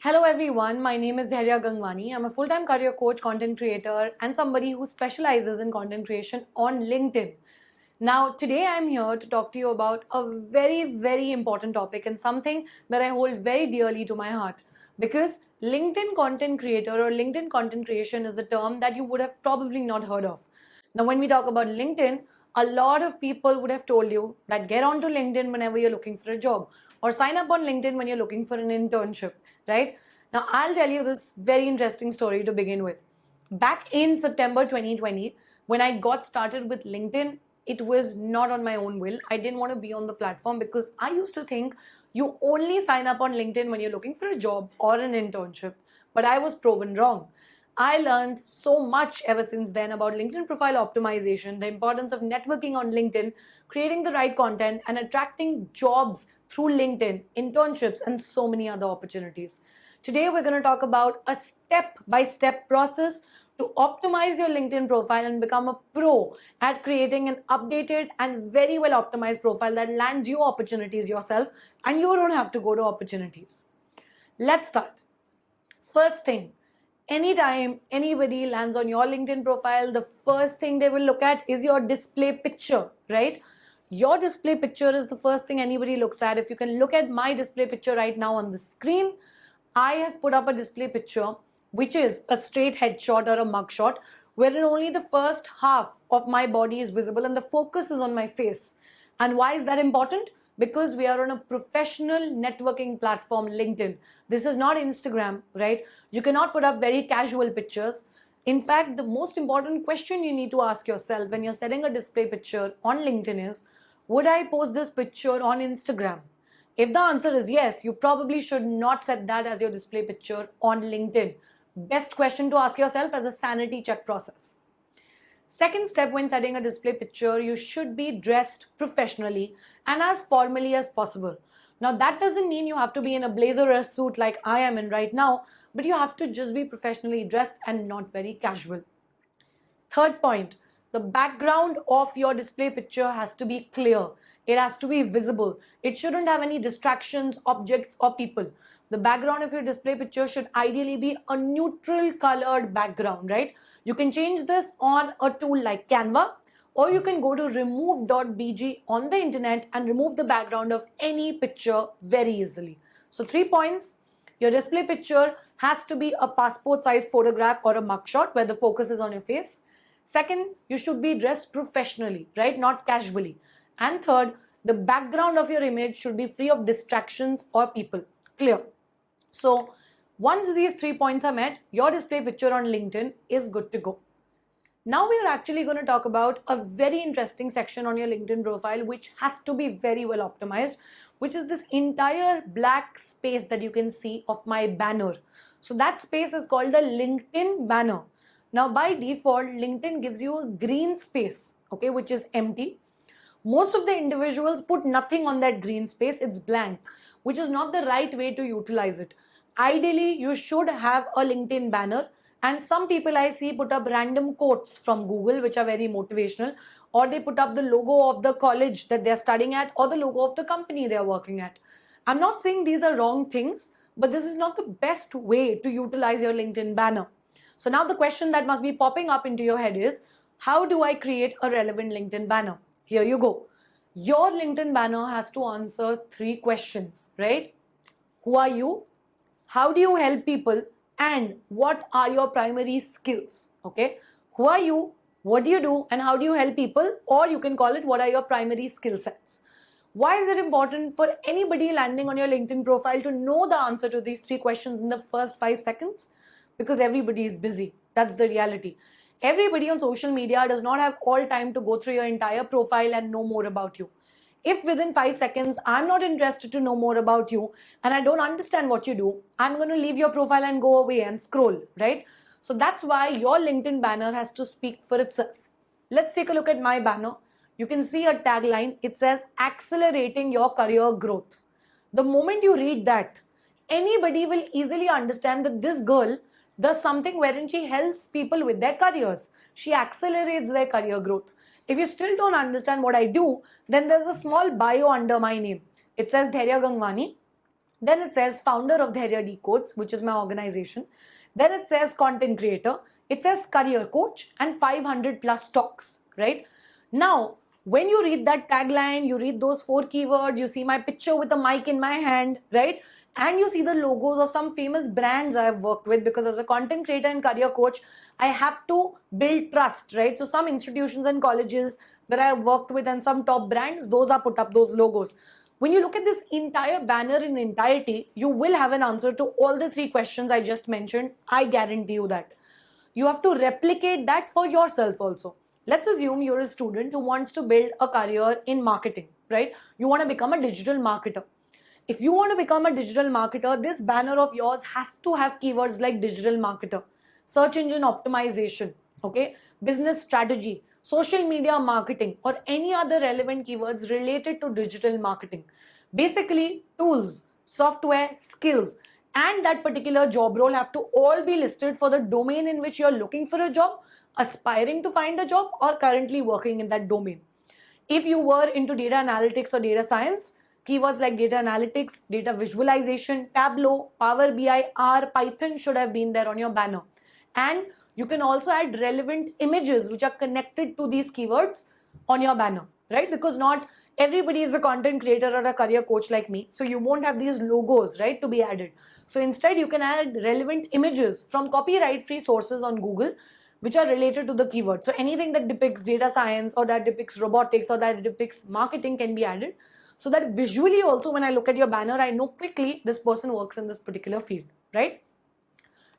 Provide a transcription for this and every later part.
Hello everyone, my name is Dhairya Gangwani. I'm a full-time career coach, content creator, and somebody who specializes in content creation on LinkedIn. Now, today I'm here to talk to you about a very important topic and something that I hold very dearly to my heart. Because LinkedIn content creator or LinkedIn content creation is a term that you would have probably not heard of. Now, when we talk about LinkedIn, a lot of people would have told you that get onto LinkedIn whenever you're looking for a job or sign up on LinkedIn when you're looking for an internship, right? Now, I'll tell you this very interesting story to begin with. Back in September 2020, when I got started with LinkedIn, it was not on my own will. I didn't want to be on the platform because I used to think you only sign up on LinkedIn when you're looking for a job or an internship. But I was proven wrong. I learned so much ever since then about LinkedIn profile optimization, the importance of networking on LinkedIn, creating the right content, and attracting jobs through LinkedIn, internships, and so many other opportunities. Today, we're going to talk about a step-by-step process to optimize your LinkedIn profile and become a pro at creating an updated and very well optimized profile that lands you opportunities yourself and you don't have to go to opportunities. Let's start. First thing, anytime anybody lands on your LinkedIn profile, the first thing they will look at is your display picture, right? Your display picture is the first thing anybody looks at. If you can look at my display picture right now on the screen, I have put up a display picture which is a straight headshot or a mugshot wherein only the first half of my body is visible and the focus is on my face. And why is that important? Because we are on a professional networking platform, LinkedIn. This is not Instagram, right? You cannot put up very casual pictures. In fact, the most important question you need to ask yourself when you're setting a display picture on LinkedIn is, would I post this picture on Instagram? If the answer is yes, you probably should not set that as your display picture on LinkedIn. Best question to ask yourself as a sanity check process. Second step when setting a display picture, you should be dressed professionally and as formally as possible. Now, that doesn't mean you have to be in a blazer or a suit like I am in right now, but you have to just be professionally dressed and not very casual. Third point, the background of your display picture has to be clear. It has to be visible. It shouldn't have any distractions, objects, or people. The background of your display picture should ideally be a neutral colored background, right? You can change this on a tool like Canva, or you can go to remove.bg on the internet and remove the background of any picture very easily. So 3 points. Your display picture has to be a passport size photograph or a mugshot where the focus is on your face. Second, you should be dressed professionally, right? Not casually. And third, the background of your image should be free of distractions or people. Clear. So once these 3 points are met, your display picture on LinkedIn is good to go. Now we are actually going to talk about a very interesting section on your LinkedIn profile which has to be very well optimized, which is this entire black space that you can see of my banner. So that space is called the LinkedIn banner. Now by default, LinkedIn gives you a green space, okay, which is empty. Most of the individuals put nothing on that green space, it's blank, which is not the right way to utilize it. Ideally, you should have a LinkedIn banner, and some people I see put up random quotes from Google which are very motivational, or they put up the logo of the college that they're studying at or the logo of the company they're working at. I'm not saying these are wrong things, but this is not the best way to utilize your LinkedIn banner. So now the question that must be popping up into your head is, how do I create a relevant LinkedIn banner? Here you go. Your LinkedIn banner has to answer 3 questions, right? Who are you? How do you help people? And what are your primary skills? Okay. Who are you? What do you do? And how do you help people? Or you can call it, what are your primary skill sets? Why is it important for anybody landing on your LinkedIn profile to know the answer to these 3 questions in the first 5 seconds? Because everybody is busy. That's the reality. Everybody on social media does not have all time to go through your entire profile and know more about you. If within 5 seconds, I'm not interested to know more about you and I don't understand what you do, I'm going to leave your profile and go away and scroll, right? So that's why your LinkedIn banner has to speak for itself. Let's take a look at my banner. You can see a tagline. It says, accelerating your career growth. The moment you read that, anybody will easily understand that this girl does something wherein she helps people with their careers. She accelerates their career growth. If you still don't understand what I do, then there's a small bio under my name. It says Dhairya Gangwani. Then it says founder of Dharya Decodes, which is my organization. Then it says content creator. It says career coach and 500 plus stocks, right? Now, when you read that tagline, you read those 4 keywords, you see my picture with a mic in my hand, right? And you see the logos of some famous brands I've worked with, because as a content creator and career coach, I have to build trust, right? So some institutions and colleges that I have worked with and some top brands, those are put up, those logos. When you look at this entire banner in entirety, you will have an answer to all the 3 questions I just mentioned. I guarantee you that. You have to replicate that for yourself also. Let's assume you're a student who wants to build a career in marketing, right? You want to become a digital marketer. If you want to become a digital marketer, this banner of yours has to have keywords like digital marketer, search engine optimization, okay, business strategy, social media marketing, or any other relevant keywords related to digital marketing. Basically, tools, software, skills, and that particular job role have to all be listed for the domain in which you're looking for a job, aspiring to find a job, or currently working in that domain. If you were into data analytics or data science, keywords like data analytics, data visualization, Tableau, Power BI, R, Python should have been there on your banner. And you can also add relevant images which are connected to these keywords on your banner, right? Because not everybody is a content creator or a career coach like me, so you won't have these logos, right, to be added. So instead, you can add relevant images from copyright-free sources on Google which are related to the keyword. So anything that depicts data science or that depicts robotics or that depicts marketing can be added, so that visually also when I look at your banner, I know quickly this person works in this particular field, right?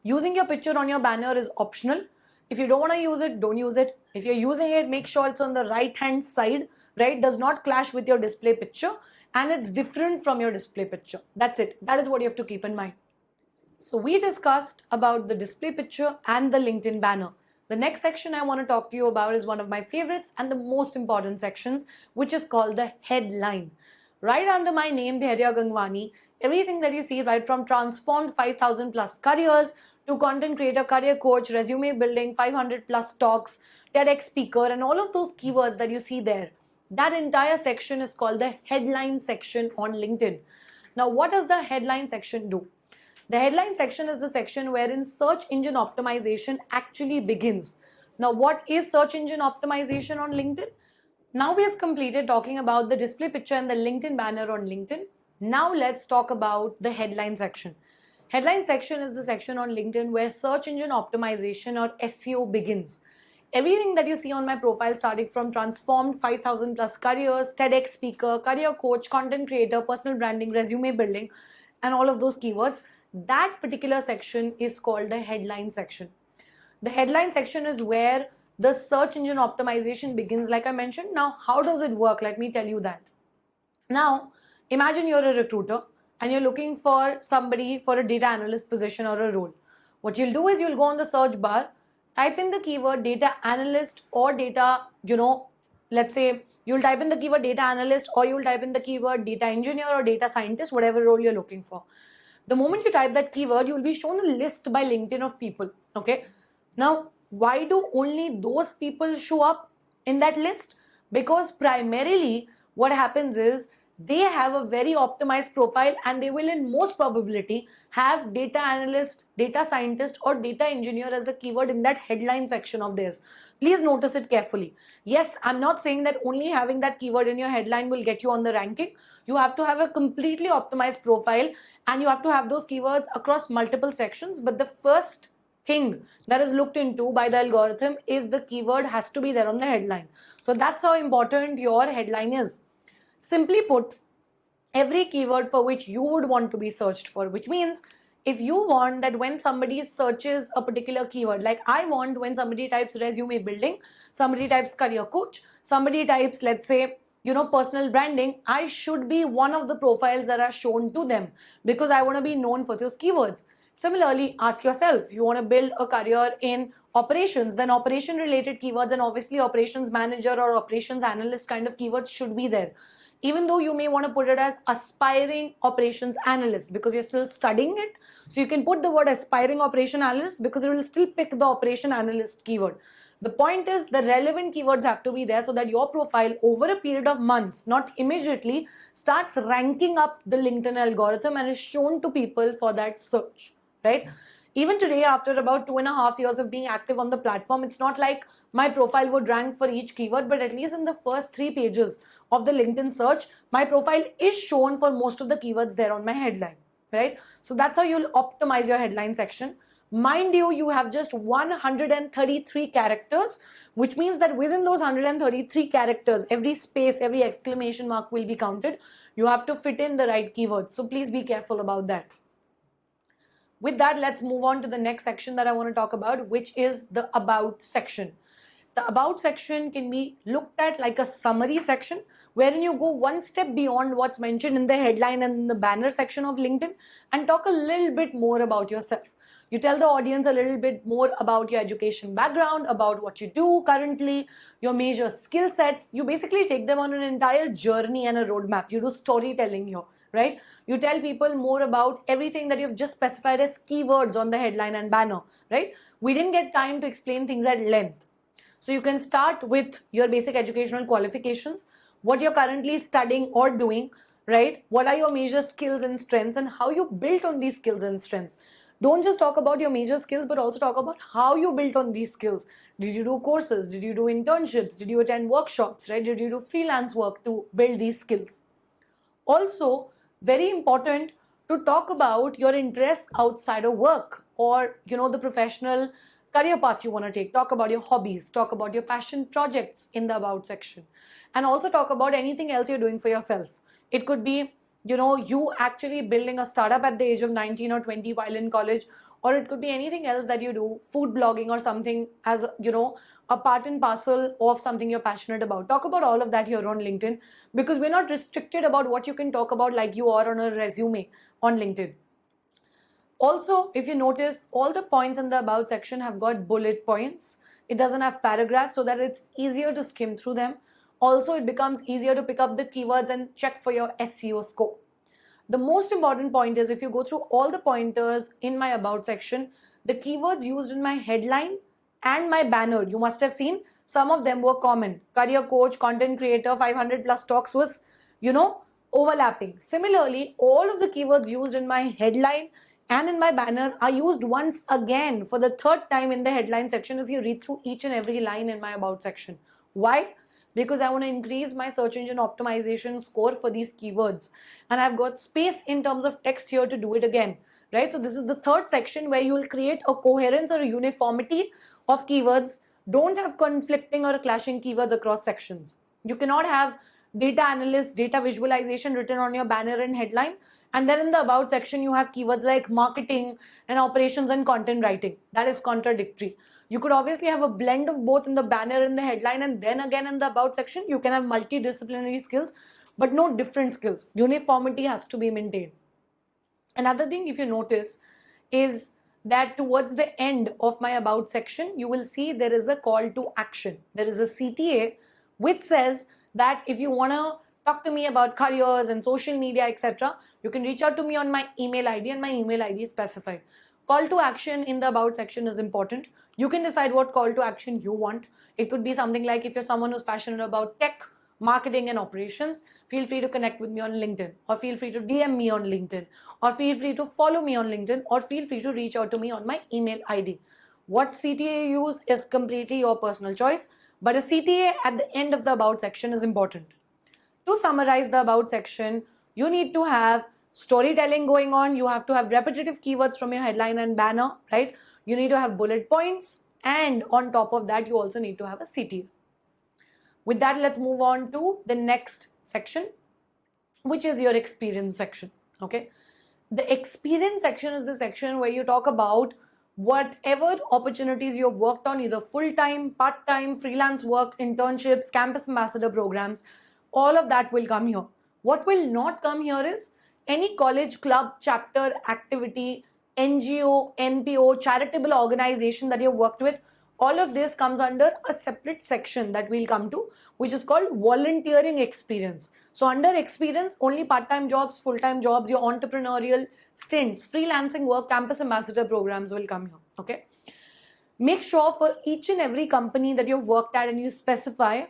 Using your picture on your banner is optional. If you don't want to use it, don't use it. If you're using it, make sure it's on the right hand side, right? Does not clash with your display picture and it's different from your display picture. That's it. That is what you have to keep in mind. So we discussed about the display picture and the LinkedIn banner. The next section I want to talk to you about is one of my favorites and the most important sections, which is called the headline. Right under my name, Dharya Gangwani, everything that you see, right from transformed 5,000 plus careers to content creator, career coach, resume building, 500 plus stocks, TEDx speaker, and all of those keywords that you see there, that entire section is called the headline section on LinkedIn. Now, what does the headline section do? The headline section is the section wherein search engine optimization actually begins. Now, what is search engine optimization on LinkedIn? Now we have completed talking about the display picture and the LinkedIn banner on LinkedIn. Now let's talk about the headline section. Headline section is the section on LinkedIn where search engine optimization or SEO begins. Everything that you see on my profile, starting from transformed 5,000 plus careers, TEDx speaker, career coach, content creator, personal branding, resume building, and all of those keywords, that particular section is called the headline section. The headline section is where the search engine optimization begins, like I mentioned. Now, how does it work? Let me tell you that. Now, imagine you're a recruiter and you're looking for somebody for a data analyst position or a role. What you'll do is you'll go on the search bar, type in the keyword data analyst or data, let's say you'll type in the keyword data analyst or you'll type in the keyword data engineer or data scientist, whatever role you're looking for. The moment you type that keyword, you'll be shown a list by LinkedIn of people, okay? Now, why do only those people show up in that list? Because primarily what happens is they have a very optimized profile and they will in most probability have data analyst, data scientist or data engineer as a keyword in that headline section of theirs. Please notice it carefully. Yes, I'm not saying that only having that keyword in your headline will get you on the ranking. You have to have a completely optimized profile and you have to have those keywords across multiple sections. But the first thing that is looked into by the algorithm is the keyword has to be there on the headline. So that's how important your headline is. Simply put, every keyword for which you would want to be searched for, which means if you want that when somebody searches a particular keyword, like I want when somebody types resume building, somebody types career coach, somebody types, let's say, personal branding, I should be one of the profiles that are shown to them because I want to be known for those keywords. Similarly, ask yourself, you want to build a career in operations, then operation related keywords and obviously operations manager or operations analyst kind of keywords should be there. Even though you may want to put it as aspiring operations analyst because you're still studying it. So you can put the word aspiring operation analyst because it will still pick the operation analyst keyword. The point is the relevant keywords have to be there so that your profile over a period of months, not immediately, starts ranking up the LinkedIn algorithm and is shown to people for that search, right? Even today, after about 2.5 years of being active on the platform, it's not like my profile would rank for each keyword, but at least in the first 3 pages of the LinkedIn search, my profile is shown for most of the keywords there on my headline, right? So that's how you'll optimize your headline section. Mind you, you have just 133 characters, which means that within those 133 characters, every space, every exclamation mark will be counted. You have to fit in the right keywords. So please be careful about that. With that, let's move on to the next section that I want to talk about, which is the About section. The About section can be looked at like a summary section, wherein you go one step beyond what's mentioned in the headline and in the banner section of LinkedIn and talk a little bit more about yourself. You tell the audience a little bit more about your education background, about what you do currently, your major skill sets. You basically take them on an entire journey and a roadmap. You do storytelling here, right? You tell people more about everything that you've just specified as keywords on the headline and banner, right? We didn't get time to explain things at length. So you can start with your basic educational qualifications, what you're currently studying or doing, right? What are your major skills and strengths and how you built on these skills and strengths. Don't just talk about your major skills, but also talk about how you built on these skills. Did you do courses? Did you do internships? Did you attend workshops, right? Did you do freelance work to build these skills? Also, very important to talk about your interests outside of work or, the professional career path you want to take. Talk about your hobbies, talk about your passion projects in the About section, and also talk about anything else you're doing for yourself. It could be, you actually building a startup at the age of 19 or 20 while in college, or it could be anything else that you do, food blogging or something as, a part and parcel of something you're passionate about. Talk about all of that here on LinkedIn, because we're not restricted about what you can talk about like you are on a resume on LinkedIn. Also, if you notice, all the points in the About section have got bullet points. It doesn't have paragraphs so that it's easier to skim through them. Also, it becomes easier to pick up the keywords and check for your SEO score. The most important point is if you go through all the pointers in my About section, the keywords used in my headline and my banner, you must have seen some of them were common. Career coach, content creator, 500 plus stocks was, overlapping. Similarly, all of the keywords used in my headline and in my banner are used once again for the third time in the headline section if you read through each and every line in my About section. Why? Because I want to increase my search engine optimization score for these keywords. And I've got space in terms of text here to do it again, right? So this is the third section where you will create a coherence or a uniformity of keywords. Don't have conflicting or clashing keywords across sections. You cannot have data analyst, data visualization written on your banner and headline. And then in the About section, you have keywords like marketing and operations and content writing. That is contradictory. You could obviously have a blend of both in the banner and the headline, and then again in the About section, you can have multidisciplinary skills, but no different skills. Uniformity has to be maintained. Another thing, if you notice, is that towards the end of my About section, you will see there is a call to action. There is a CTA which says that if you want to talk to me about careers and social media, etc., you can reach out to me on my email ID, and my email ID is specified. Call to action in the About section is important. You can decide what call to action you want. It could be something like if you're someone who's passionate about tech, marketing and operations, feel free to connect with me on LinkedIn, or feel free to DM me on LinkedIn, or feel free to follow me on LinkedIn, or feel free to reach out to me on my email ID. What CTA you use is completely your personal choice, but a CTA at the end of the About section is important. To summarize the About section, you need to have storytelling going on. You have to have repetitive keywords from your headline and banner, right? You need to have bullet points, and on top of that, you also need to have a CTA. With that, let's move on to the next section, which is your experience section, okay? The experience section is the section where you talk about whatever opportunities you've worked on, either full-time, part-time, freelance work, internships, campus ambassador programs, all of that will come here. What will not come here is any college, club, chapter, activity, NGO, NPO, charitable organization that you've worked with. All of this comes under a separate section that we'll come to, which is called volunteering experience. So under experience, only part-time jobs, full-time jobs, your entrepreneurial stints, freelancing work, campus ambassador programs will come here, okay? make sure for each and every company that you've worked at and you specify,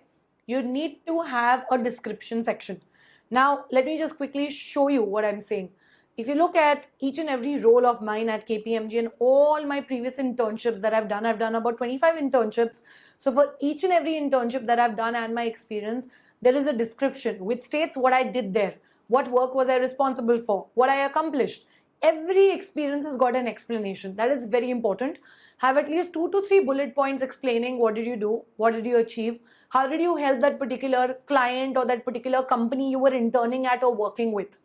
you need to have a description section. Now, let me just quickly show you what I'm saying. If you look at each and every role of mine at KPMG and all my previous internships that I've done about 25 internships. So for each and every internship that I've done and my experience, there is a description which states what I did there, what work was I responsible for, what I accomplished. Every experience has got an explanation. That is very important. Have at least 2 to 3 bullet points explaining what did you do, what did you achieve, how did you help that particular client or that particular company you were interning at or working with.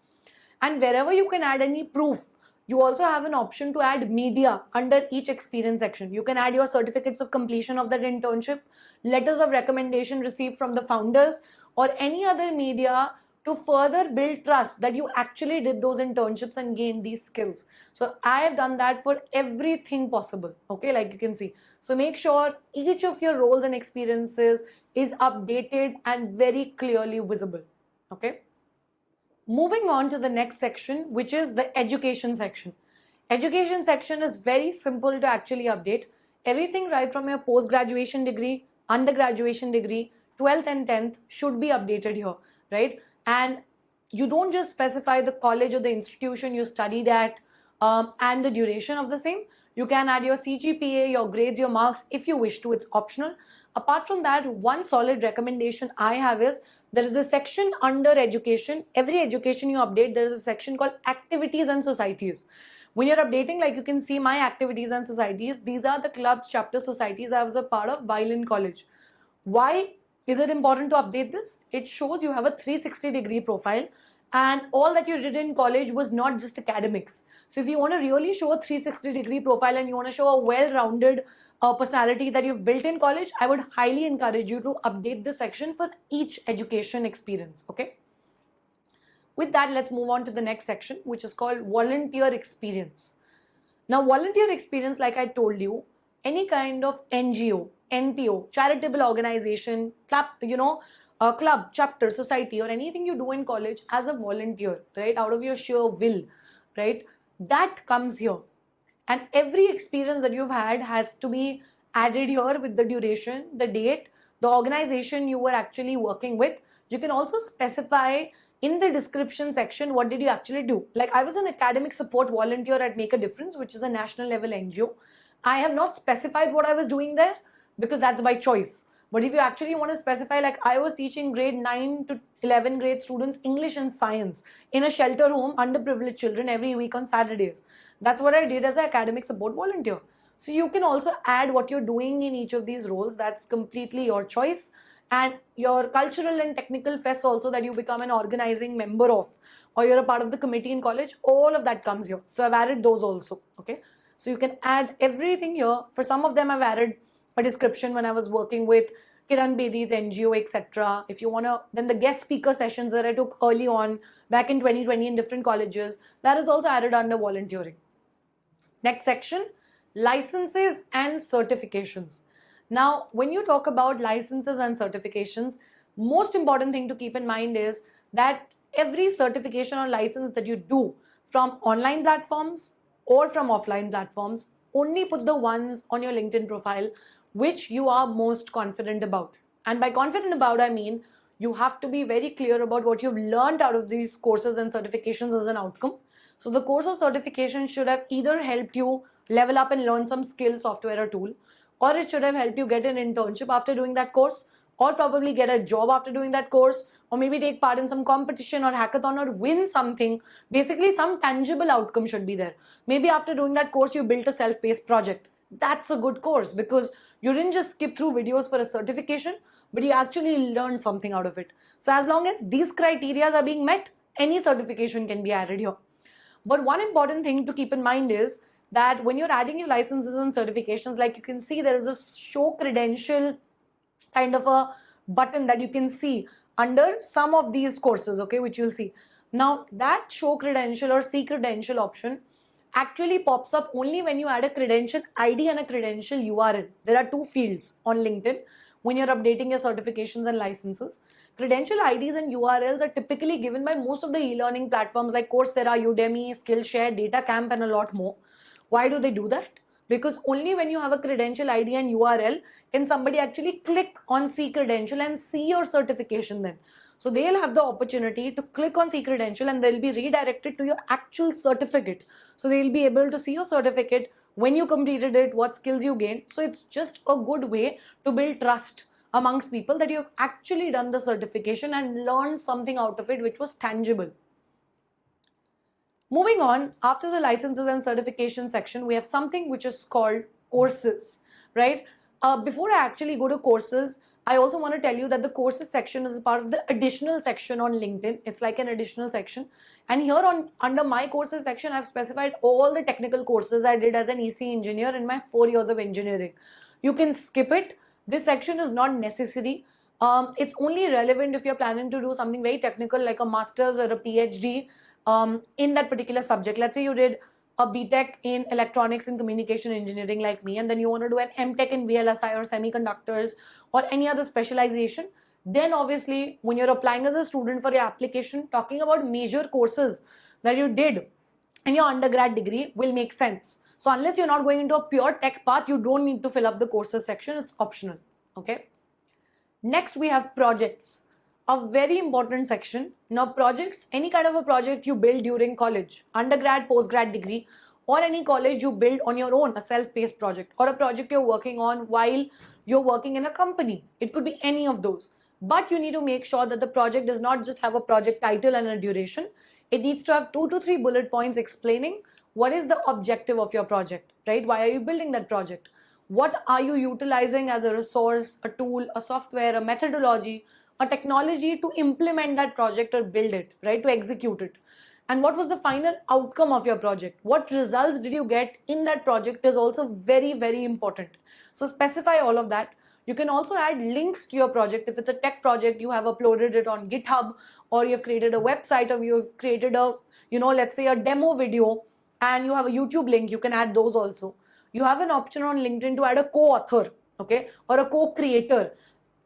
And wherever you can add any proof, you also have an option to add media under each experience section. You can add your certificates of completion of that internship, letters of recommendation received from the founders, or any other media to further build trust that you actually did those internships and gained these skills. So I have done that for everything possible, okay, like you can see. So make sure each of your roles and experiences is updated and very clearly visible, okay. Moving on to the next section, which is the education section. Education section is very simple to actually update. Everything right from your post-graduation degree, undergraduation degree, 12th and 10th should be updated here, right? And you don't just specify the college or the institution you studied at and the duration of the same. You can add your CGPA, your grades, your marks if you wish to. It's optional. Apart from that, one solid recommendation I have is there is a section under education. Every education you update, there is a section called activities and societies. When you're updating, like you can see my activities and societies, these are the clubs, chapter societies I was a part of while in college. Why is it important to update this? It shows you have a 360-degree profile and all that you did in college was not just academics. So if you want to really show a 360-degree profile and you want to show a well-rounded personality that you've built in college, I would highly encourage you to update this section for each education experience, okay? With that, let's move on to the next section, which is called volunteer experience. Now, volunteer experience, like I told you, any kind of NGO, NPO, charitable organization, club, chapter, society, or anything you do in college as a volunteer, right, out of your sheer will, right, that comes here. And every experience that you've had has to be added here with the duration, the date, the organization you were actually working with. You can also specify in the description section what did you actually do. Like I was an academic support volunteer at Make a Difference, which is a national level NGO. I have not specified what I was doing there because that's by choice. But if you actually want to specify, like I was teaching grade 9 to 11 grade students English and science in a shelter home, underprivileged children every week on Saturdays. That's what I did as an academic support volunteer. So you can also add what you're doing in each of these roles. That's completely your choice. And your cultural and technical fests also that you become an organizing member of, or you're a part of the committee in college, all of that comes here. So I've added those also, okay? So you can add everything here. For some of them, I've added a description when I was working with Kiran Bedi's NGO, etc. If you want to, then the guest speaker sessions that I took early on back in 2020 in different colleges, that is also added under volunteering. Next section, licenses and certifications. Now, when you talk about licenses and certifications, most important thing to keep in mind is that every certification or license that you do from online platforms or from offline platforms, only put the ones on your LinkedIn profile which you are most confident about. And by confident about, I mean you have to be very clear about what you've learned out of these courses and certifications as an outcome. So the course or certification should have either helped you level up and learn some skill, software or tool, or it should have helped you get an internship after doing that course, or probably get a job after doing that course, or maybe take part in some competition or hackathon or win something. Basically, some tangible outcome should be there. Maybe after doing that course, you built a self-paced project. That's a good course because you didn't just skip through videos for a certification, but you actually learned something out of it. So as long as these criteria are being met, any certification can be added here. But one important thing to keep in mind is that when you're adding your licenses and certifications, like you can see there is a show credential kind of a button that you can see under some of these courses, okay, which you'll see. Now that show credential or see credential option actually pops up only when you add a credential ID and a credential URL. There are two fields on LinkedIn when you're updating your certifications and licenses. Credential IDs and URLs are typically given by most of the e-learning platforms like Coursera, Udemy, Skillshare, DataCamp, and a lot more. Why do they do that? because only when you have a credential ID and URL can somebody actually click on see credential and see your certification then. So they'll have the opportunity to click on see credential and they'll be redirected to your actual certificate. So they'll be able to see your certificate, when you completed it, what skills you gained. So it's just a good way to build trust amongst people that you've actually done the certification and learned something out of it which was tangible. Moving on, after the licenses and certification section, we have something which is called courses, right? Before I actually go to courses, I also want to tell you that the courses section is part of the additional section on LinkedIn. It's like an additional section. And here under my courses section, I've specified all the technical courses I did as an EC engineer in my 4 years of engineering. You can skip it. This section is not necessary. It's only relevant if you're planning to do something very technical like a master's or a PhD in that particular subject. Let's say you did a BTech in electronics and communication engineering like me, and then you want to do an MTech in VLSI or semiconductors or any other specialization. Then obviously when you're applying as a student for your application, talking about major courses that you did in your undergrad degree will make sense. So unless you're not going into a pure tech path, you don't need to fill up the courses section. It's optional. Okay. Next we have projects, a very important section. Now projects, any kind of a project you build during college, undergrad, postgrad degree, or any college you build on your own, a self-paced project, or a project you're working on while you're working in a company. It could be any of those. But you need to make sure that the project does not just have a project title and a duration. It needs to have 2 to 3 bullet points explaining what is the objective of your project, right? Why are you building that project? What are you utilizing as a resource, a tool, a software, a methodology, a technology to implement that project or build it, right? To execute it. And what was the final outcome of your project? What results did you get in that project is also very, very important. So specify all of that. You can also add links to your project. If it's a tech project, you have uploaded it on GitHub, or you've created a website, or you've created a, let's say a demo video, and you have a YouTube link, you can add those also. You have an option on LinkedIn to add a co-author, okay, or a co-creator.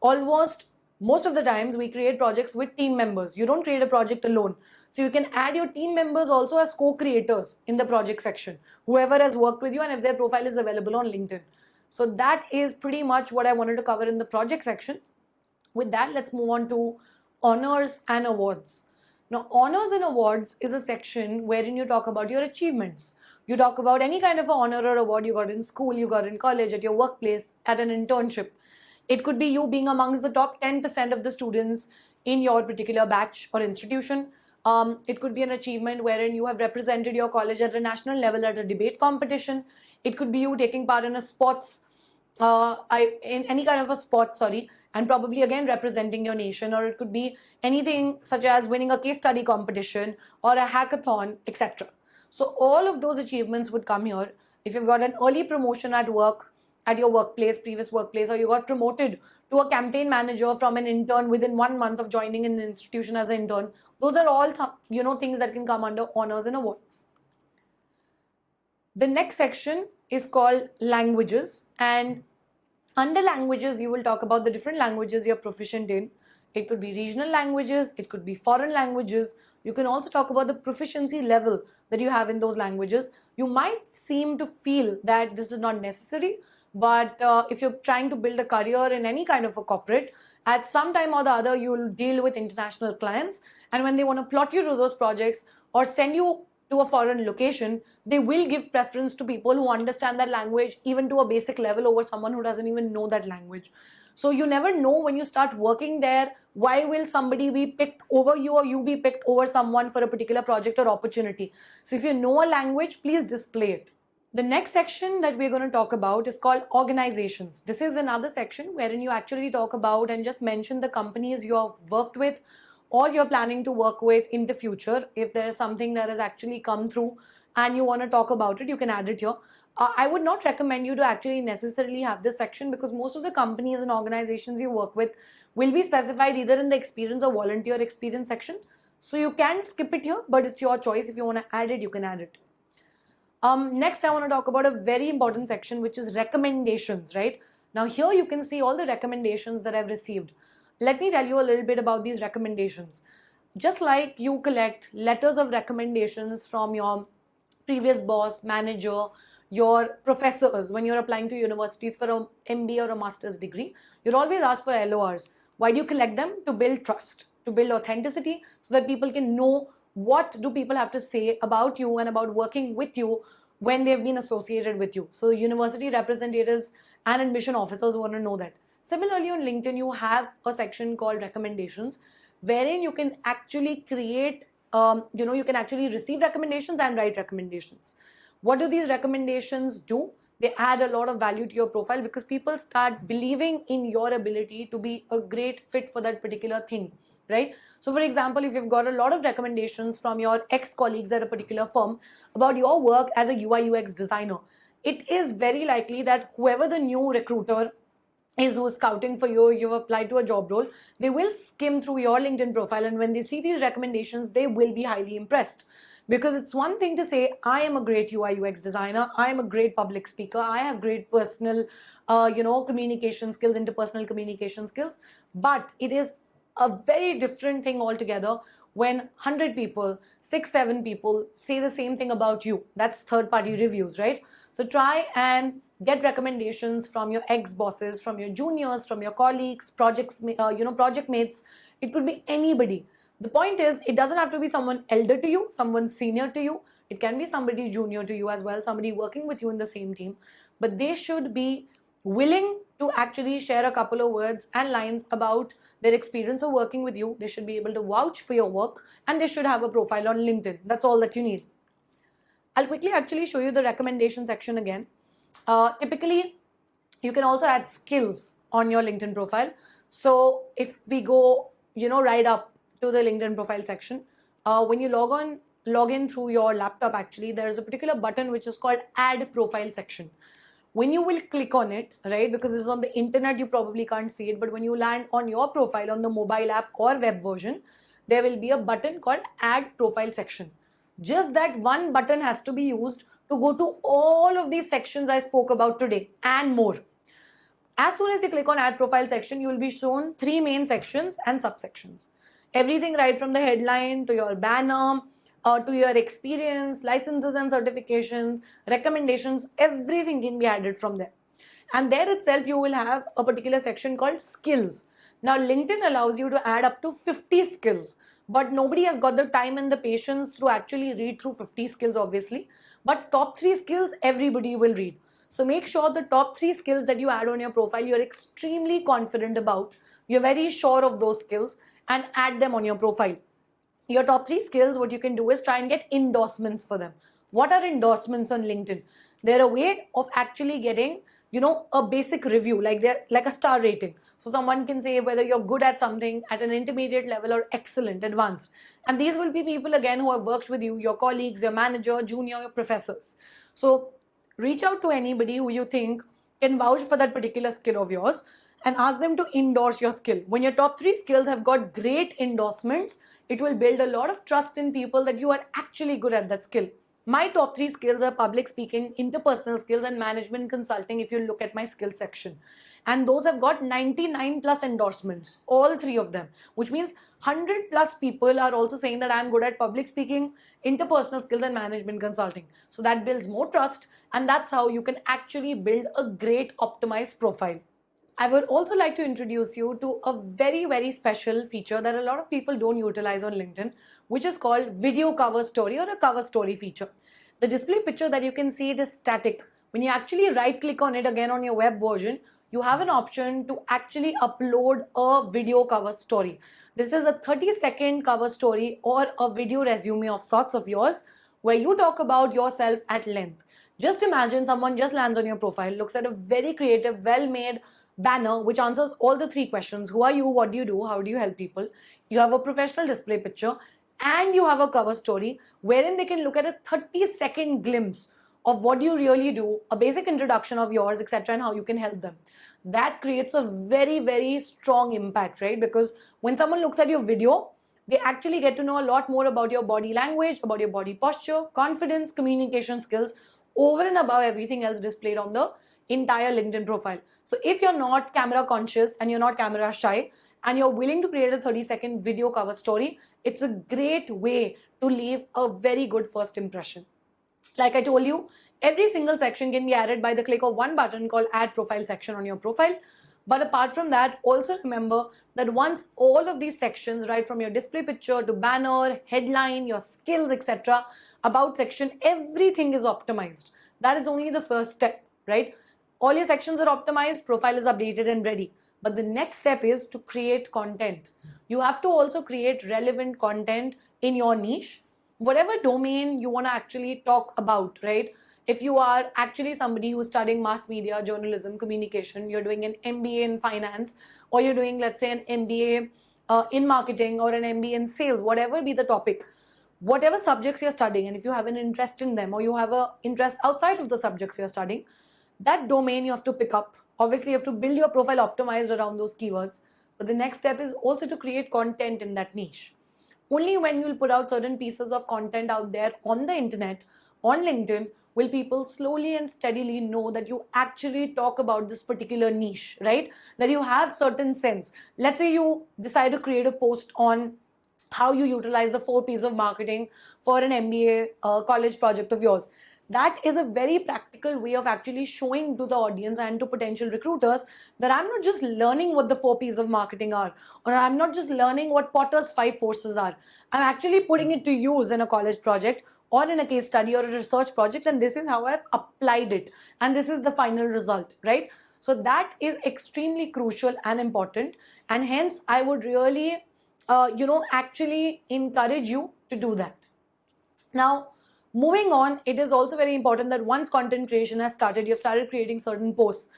Almost most of the times we create projects with team members. You don't create a project alone. So you can add your team members also as co-creators in the project section, whoever has worked with you and if their profile is available on LinkedIn. So that is pretty much what I wanted to cover in the project section. With that, let's move on to honors and awards. Now, honors and awards is a section wherein you talk about your achievements. You talk about any kind of an honor or award you got in school, you got in college, at your workplace, at an internship. It could be you being amongst the top 10% of the students in your particular batch or institution. It could be an achievement wherein you have represented your college at a national level at a debate competition. It could be you taking part in a sports, in any kind of a sport, and probably again representing your nation. Or it could be anything such as winning a case study competition or a hackathon, etc. So all of those achievements would come here. If you've got an early promotion at work, at your workplace, previous workplace, or you got promoted to a campaign manager from an intern within 1 month of joining an institution as an intern, those are all things that can come under honors and awards. The next section is called languages, and under languages you will talk about the different languages you're proficient in. It could be regional languages, it could be foreign languages. You can also talk about the proficiency level that you have in those languages. You might seem to feel that this is not necessary, but if you're trying to build a career in any kind of a corporate, at some time or the other you will deal with international clients, and when they want to plot you to those projects or send you to a foreign location, they will give preference to people who understand that language even to a basic level over someone who doesn't even know that language. So you never know when you start working there, why will somebody be picked over you or you be picked over someone for a particular project or opportunity. So if you know a language, please display it. The next section that we're going to talk about is called organizations. This is another section wherein you actually talk about and just mention the companies you have worked with or you're planning to work with in the future. If there is something that has actually come through and you want to talk about it, you can add it here. I would not recommend you to actually necessarily have this section because most of the companies and organizations you work with will be specified either in the experience or volunteer experience section. So you can skip it here, but it's your choice. If you want to add it, you can add it. Next, I want to talk about a very important section, which is recommendations, right? Now here you can see all the recommendations that I've received. Let me tell you a little bit about these recommendations. Just like you collect letters of recommendations from your previous boss, manager, your professors, when you're applying to universities for an MBA or a master's degree, you're always asked for LORs. Why do you collect them? To build trust, to build authenticity, so that people can know what do people have to say about you and about working with you when they've been associated with you. So university representatives and admission officers want to know that. Similarly, on LinkedIn, you have a section called recommendations, wherein you can actually create, you can actually receive recommendations and write recommendations. What do these recommendations do? They add a lot of value to your profile because people start believing in your ability to be a great fit for that particular thing, right? So for example, if you've got a lot of recommendations from your ex-colleagues at a particular firm about your work as a UI UX designer, it is very likely that whoever the new recruiter is who's scouting for you, you've applied to a job role, they will skim through your LinkedIn profile, and when they see these recommendations, they will be highly impressed. Because it's one thing to say, I am a great UI UX designer, I am a great public speaker, I have great personal, communication skills, interpersonal communication skills, but it is a very different thing altogether when 100 people, 6-7 people say the same thing about you. That's third-party reviews, right? So try and get recommendations from your ex-bosses, from your juniors, from your colleagues, project mates. It could be anybody. The point is, it doesn't have to be someone elder to you, someone senior to you. It can be somebody junior to you as well, somebody working with you in the same team. But they should be willing to actually share a couple of words and lines about their experience of working with you. They should be able to vouch for your work, and they should have a profile on LinkedIn. That's all that you need. I'll quickly actually show you the recommendation section again. Typically, you can also add skills on your LinkedIn profile. So if we go, right up to the LinkedIn profile section, when you log in through your laptop, actually, there is a particular button which is called Add Profile section. When you will click on it, right, because this is on the internet, you probably can't see it, but when you land on your profile on the mobile app or web version, there will be a button called Add Profile section. Just that one button has to be used to go to all of these sections I spoke about today and more. As soon as you click on Add Profile section, you will be shown 3 main sections and subsections. Everything right from the headline to your banner, to your experience, licenses and certifications, recommendations, everything can be added from there. And there itself, you will have a particular section called skills. Now, LinkedIn allows you to add up to 50 skills, but nobody has got the time and the patience to actually read through 50 skills, obviously. But top 3 skills, everybody will read. So make sure the top 3 skills that you add on your profile, you're extremely confident about, you're very sure of those skills, and add them on your profile. Your top 3 skills, what you can do is try and get endorsements for them. What are endorsements on LinkedIn? They're a way of actually getting, a basic review, like a star rating. So someone can say whether you're good at something at an intermediate level or excellent, advanced. And these will be people, again, who have worked with you, your colleagues, your manager, junior, your professors. So reach out to anybody who you think can vouch for that particular skill of yours and ask them to endorse your skill. When your top 3 skills have got great endorsements, it will build a lot of trust in people that you are actually good at that skill. My top 3 skills are public speaking, interpersonal skills, and management consulting if you look at my skills section. And those have got 99 plus endorsements, all 3 of them, which means 100 plus people are also saying that I'm good at public speaking, interpersonal skills, and management consulting. So that builds more trust, and that's how you can actually build a great optimized profile. I would also like to introduce you to a very, very special feature that a lot of people don't utilize on LinkedIn, which is called video cover story or a cover story feature. The display picture that you can see, it is static. When you actually right click on it again on your web version, you have an option to actually upload a video cover story. This is a 30-second cover story or a video resume of sorts of yours where you talk about yourself at length. Just imagine someone just lands on your profile, looks at a very creative, well-made banner which answers all the 3 questions. Who are you? What do you do? How do you help people? You have a professional display picture and you have a cover story wherein they can look at a 30-second glimpse of what you really do, a basic introduction of yours, etc., and how you can help them. That creates a very, very strong impact, right? Because when someone looks at your video, they actually get to know a lot more about your body language, about your body posture, confidence, communication skills, over and above everything else displayed on the entire LinkedIn profile. So if you're not camera conscious and you're not camera shy and you're willing to create a 30-second video cover story, it's a great way to leave a very good first impression. Like I told you, Every single section can be added by the click of one button called Add Profile section on your profile. But apart from that, also remember that once all of these sections, right from your display picture to banner, headline, your skills, etc., about section, everything is optimized. That is only the first step, right? All your sections are optimized, profile is updated and ready. But the next step is to create content. You have to also create relevant content in your niche, whatever domain you want to actually talk about, right? If you are actually somebody who's studying mass media, journalism, communication, you're doing an MBA in finance, or you're doing, let's say, an MBA in marketing or an MBA in sales, whatever be the topic, whatever subjects you're studying, and if you have an interest in them or you have an interest outside of the subjects you're studying, that domain you have to pick up. Obviously, you have to build your profile optimized around those keywords. But the next step is also to create content in that niche. Only when you'll put out certain pieces of content out there on the internet, on LinkedIn, will people slowly and steadily know that you actually talk about this particular niche, right? That you have certain sense. Let's say you decide to create a post on how you utilize the 4 P's of marketing for an MBA college project of yours. That is a very practical way of actually showing to the audience and to potential recruiters that I'm not just learning what the 4 P's of marketing are, or I'm not just learning what Potter's 5 forces are. I'm actually putting it to use in a college project or in a case study or a research project, and this is how I've applied it, and this is the final result, right? So that is extremely crucial and important, and hence I would really actually encourage you to do that. Now, moving on, it is also very important that once content creation has started, you've started creating certain posts.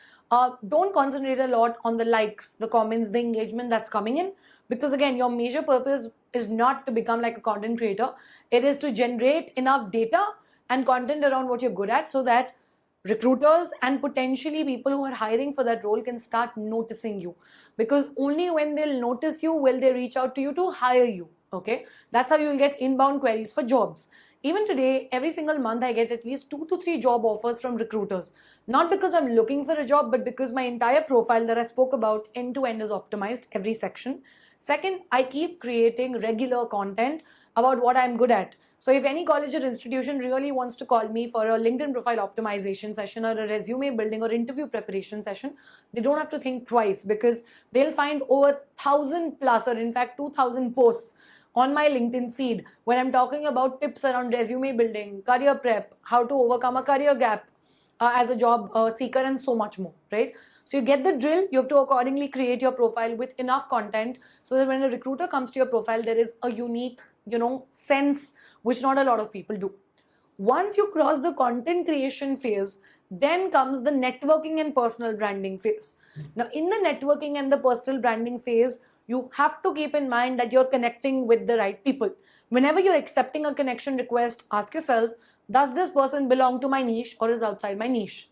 Don't concentrate a lot on the likes, the comments, the engagement that's coming in, because again, your major purpose is not to become like a content creator. It is to generate enough data and content around what you're good at so that recruiters and potentially people who are hiring for that role can start noticing you, because only when they'll notice you will they reach out to you to hire you. Okay, that's how you'll get inbound queries for jobs. Even today, every single month, I get at least 2 to 3 job offers from recruiters. Not because I'm looking for a job, but because my entire profile that I spoke about end to end is optimized, every section. Second, I keep creating regular content about what I'm good at. So if any college or institution really wants to call me for a LinkedIn profile optimization session or a resume building or interview preparation session, they don't have to think twice, because they'll find over 1,000 plus, or in fact 2,000 posts on my LinkedIn feed when I'm talking about tips around resume building, career prep, how to overcome a career gap as a job seeker, and so much more, right? So you get the drill. You have to accordingly create your profile with enough content so that when a recruiter comes to your profile, there is a unique, sense which not a lot of people do. Once you cross the content creation phase, then comes the networking and personal branding phase. Now, in the networking and the personal branding phase, you have to keep in mind that you're connecting with the right people. Whenever you're accepting a connection request, ask yourself, does this person belong to my niche or is outside my niche?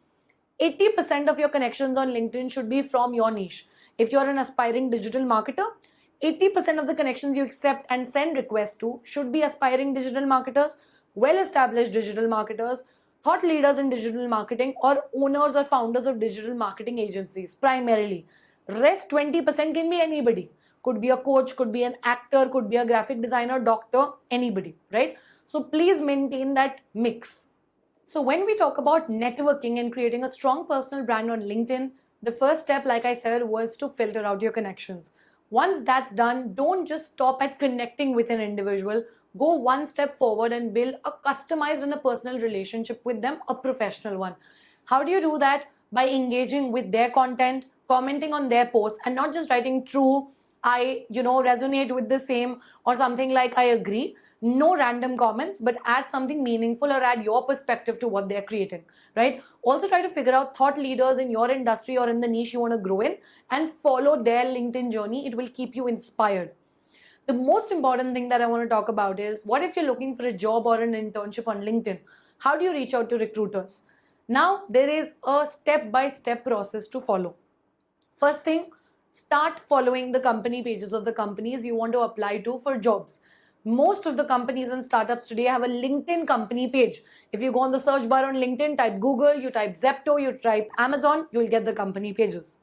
80% of your connections on LinkedIn should be from your niche. If you're an aspiring digital marketer, 80% of the connections you accept and send requests to should be aspiring digital marketers, well-established digital marketers, thought leaders in digital marketing, or owners or founders of digital marketing agencies primarily. Rest 20% can be anybody. Could be a coach, could be an actor, could be a graphic designer, doctor, anybody, right? So please maintain that mix. So when we talk about networking and creating a strong personal brand on LinkedIn, the first step, like I said, was to filter out your connections. Once that's done, don't just stop at connecting with an individual. Go one step forward and build a customized and a personal relationship with them, a professional one. How do you do that? By engaging with their content, commenting on their posts, and not just writing true, I resonate with the same, or something like I agree. No random comments, but add something meaningful or add your perspective to what they're creating, right? Also try to figure out thought leaders in your industry or in the niche you want to grow in and follow their LinkedIn journey. It will keep you inspired. The most important thing that I want to talk about is, what if you're looking for a job or an internship on LinkedIn? How do you reach out to recruiters? Now, there is a step-by-step process to follow. First thing, start following the company pages of the companies you want to apply to for jobs. Most of the companies and startups today have a LinkedIn company page. If you go on the search bar on LinkedIn, type Google, you type Zepto, you type Amazon, you'll get the company pages.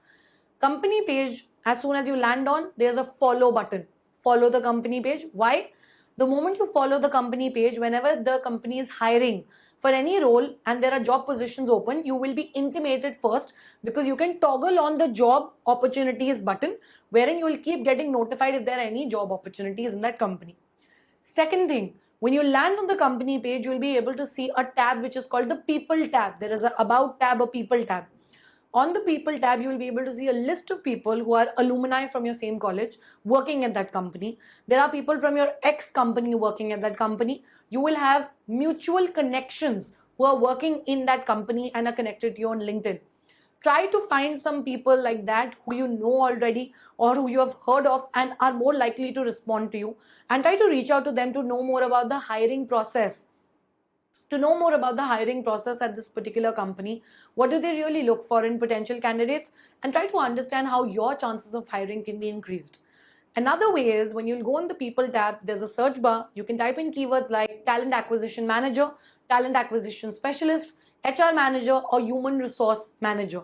Company page, as soon as you land on, there's a follow button. Follow the company page. Why? The moment you follow the company page, whenever the company is hiring for any role and there are job positions open, you will be intimated first, because you can toggle on the job opportunities button, wherein you will keep getting notified if there are any job opportunities in that company. Second thing, when you land on the company page, you will be able to see a tab which is called the People tab. There is a About tab, a People tab. On the People tab, you will be able to see a list of people who are alumni from your same college working at that company. There are people from your ex company working at that company. You will have mutual connections who are working in that company and are connected to you on LinkedIn. Try to find some people like that who you know already or who you have heard of and are more likely to respond to you, and try to reach out to them to know more about the hiring process. At this particular company, what do they really look for in potential candidates, and try to understand how your chances of hiring can be increased. Another way is, when you'll go on the People tab, there's a search bar. You can type in keywords like talent acquisition manager, talent acquisition specialist, HR manager, or human resource manager.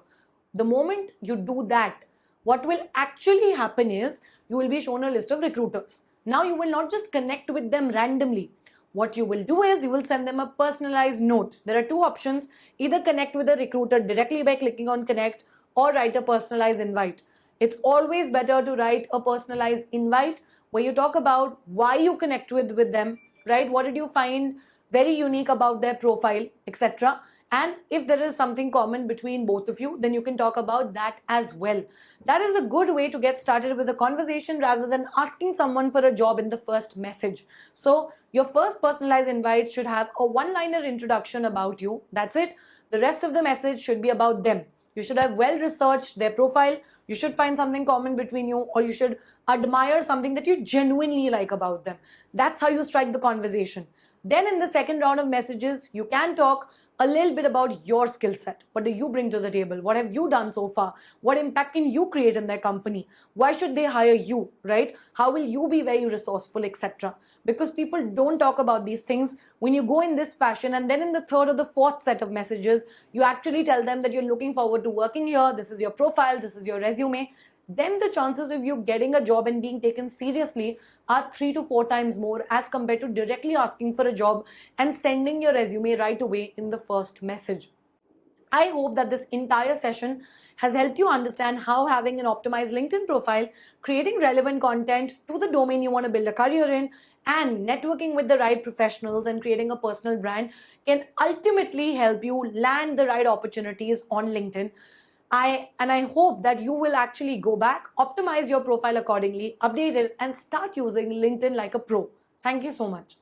The moment you do that, what will actually happen is you will be shown a list of recruiters. Now you will not just connect with them randomly. What you will do is you will send them a personalized note. There are two options: either connect with a recruiter directly by clicking on connect, or write a personalized invite. It's always better to write a personalized invite where you talk about why you connect with them, right? What did you find very unique about their profile, etc. And if there is something common between both of you, then you can talk about that as well. That is a good way to get started with a conversation rather than asking someone for a job in the first message. So your first personalized invite should have a one-liner introduction about you. That's it. The rest of the message should be about them. You should have well researched their profile. You should find something common between you, or you should admire something that you genuinely like about them. That's how you strike the conversation. Then in the second round of messages, you can talk a little bit about your skill set. What do you bring to the table? What have you done so far? What impact can you create in their company? Why should they hire you, right? How will you be very resourceful, etc.? Because people don't talk about these things. When you go in this fashion, and then in the third or the fourth set of messages, you actually tell them that you're looking forward to working here, this is your profile, this is your resume, then the chances of you getting a job and being taken seriously are 3 to 4 times more as compared to directly asking for a job and sending your resume right away in the first message. I hope that this entire session has helped you understand how having an optimized LinkedIn profile, creating relevant content to the domain you want to build a career in, and networking with the right professionals and creating a personal brand can ultimately help you land the right opportunities on LinkedIn. I hope that you will actually go back, optimize your profile accordingly, update it, and start using LinkedIn like a pro. Thank you so much.